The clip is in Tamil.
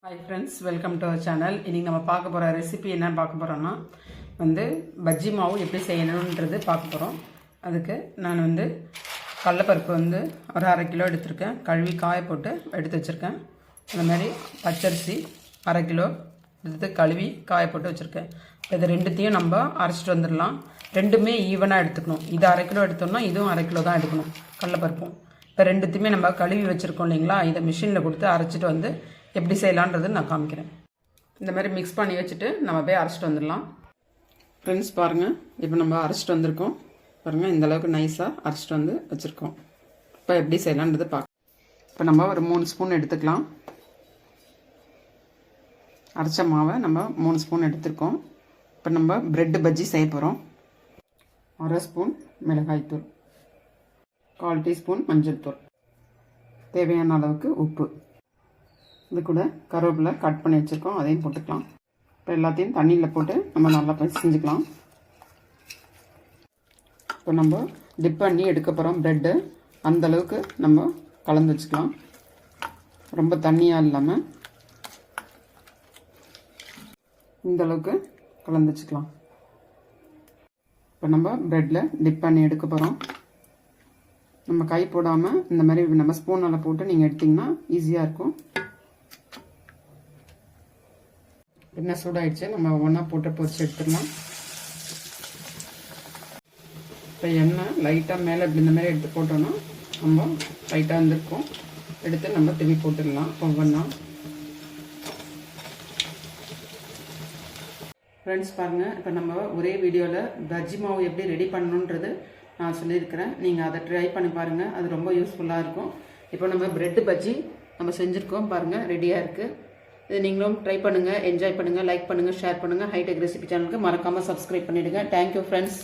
Hi friends, welcome to our channel. இன்றைக்கி நம்ம பார்க்க போகிற ரெசிபி என்ன பார்க்க போகிறோன்னா பஜ்ஜி மாவு எப்படி செய்யணுன்றது பார்க்க போகிறோம். அதுக்கு நான் கடலைப்பருப்பு ஒரு 1/2 கிலோ எடுத்திருக்கேன். கழுவி காய போட்டு எடுத்து வச்சுருக்கேன். அந்த மாதிரி பச்சரிசி 1/2 கிலோ எடுத்து கழுவி காய போட்டு வச்சுருக்கேன். இது ரெண்டுத்தையும் நம்ம அரைச்சிட்டு வந்துடலாம். ரெண்டுமே ஈவனாக எடுத்துக்கணும். இது 1/2 கிலோ எடுத்தோம்னா இதுவும் 1/2 கிலோ தான் எடுக்கணும். கடலைப்பருப்பும் இப்போ ரெண்டுத்தையுமே நம்ம கழுவி வச்சுருக்கோம் இல்லைங்களா. இதை மிஷினில் கொடுத்து அரைச்சிட்டு எப்படி செய்யலான்றது நான் காமிக்கிறேன். இந்த மாதிரி மிக்ஸ் பண்ணி வச்சுட்டு நம்ம போய் அரைச்சிட்டு வந்துடலாம். ஃப்ரெண்ட்ஸ் பாருங்கள், இப்போ நம்ம அரைச்சிட்டு வந்திருக்கோம். பாருங்கள், இந்தளவுக்கு நைஸாக அரைச்சிட்டு வச்சுருக்கோம். இப்போ எப்படி செய்யலான்றது பார்க்க. இப்போ நம்ம ஒரு 3 ஸ்பூன் எடுத்துக்கலாம். அரைச்ச மாவை நம்ம 3 ஸ்பூன் எடுத்துருக்கோம். இப்போ நம்ம பிரெட் பஜ்ஜி செய்ய போகிறோம். 1/2 ஸ்பூன் மிளகாய்த்தூள், 1/4 டீஸ்பூன் மஞ்சள் தூள், தேவையான அளவுக்கு உப்பு, இது கூட கருவேப்பிலை கட் பண்ணி வச்சுருக்கோம், அதையும் போட்டுக்கலாம். இப்போ எல்லாத்தையும் தண்ணியில் போட்டு நம்ம நல்லா செஞ்சுக்கலாம். இப்போ நம்ம டிப் பண்ணி எடுக்க போகிறோம் ப்ரெட்டு. அந்தளவுக்கு நம்ம கலந்து வச்சுக்கலாம். ரொம்ப தண்ணியாக இல்லாமல் இந்தளவுக்கு கலந்து வச்சுக்கலாம். இப்போ நம்ம ப்ரெட்டில் டிப் பண்ணி எடுக்க போகிறோம். நம்ம கை போடாமல் இந்த மாதிரி நம்ம ஸ்பூனால் போட்டு நீங்கள் எடுத்திங்கன்னா ஈஸியாக இருக்கும். எண்ணெய் சூடாயிடுச்சு, நம்ம ஒன்றா போட்டு பொரிச்சு எடுத்துடலாம். இப்போ எண்ணெய் லைட்டாக மேலே இப்படி இந்த மாதிரி எடுத்து போட்டோன்னா நம்ம லைட்டாக இருந்திருக்கும். எடுத்து நம்ம திரும்பி போட்டுடலாம் ஒவ்வொன்றா. ஃப்ரெண்ட்ஸ் பாருங்கள், இப்போ நம்ம ஒரே வீடியோவில் பஜ்ஜி மாவு எப்படி ரெடி பண்ணணுன்றது நான் சொல்லியிருக்கிறேன். நீங்கள் அதை ட்ரை பண்ணி பாருங்கள், அது ரொம்ப யூஸ்ஃபுல்லாக இருக்கும். இப்போ நம்ம பிரெட் பஜ்ஜி நம்ம செஞ்சுருக்கோம் பாருங்கள், ரெடியாக இருக்குது. இது நீங்களும் ட்ரை பண்ணுங்கள், என்ஜாய் பண்ணுங்கள், லைக் பண்ணுங்கள், ஷேர் பண்ணுங்கள். ஹைடெக் ரெசிபி சேனலுக்கு மறக்காமல் சப்ஸ்கிரைப் பண்ணிவிடுங்க. Thank you friends.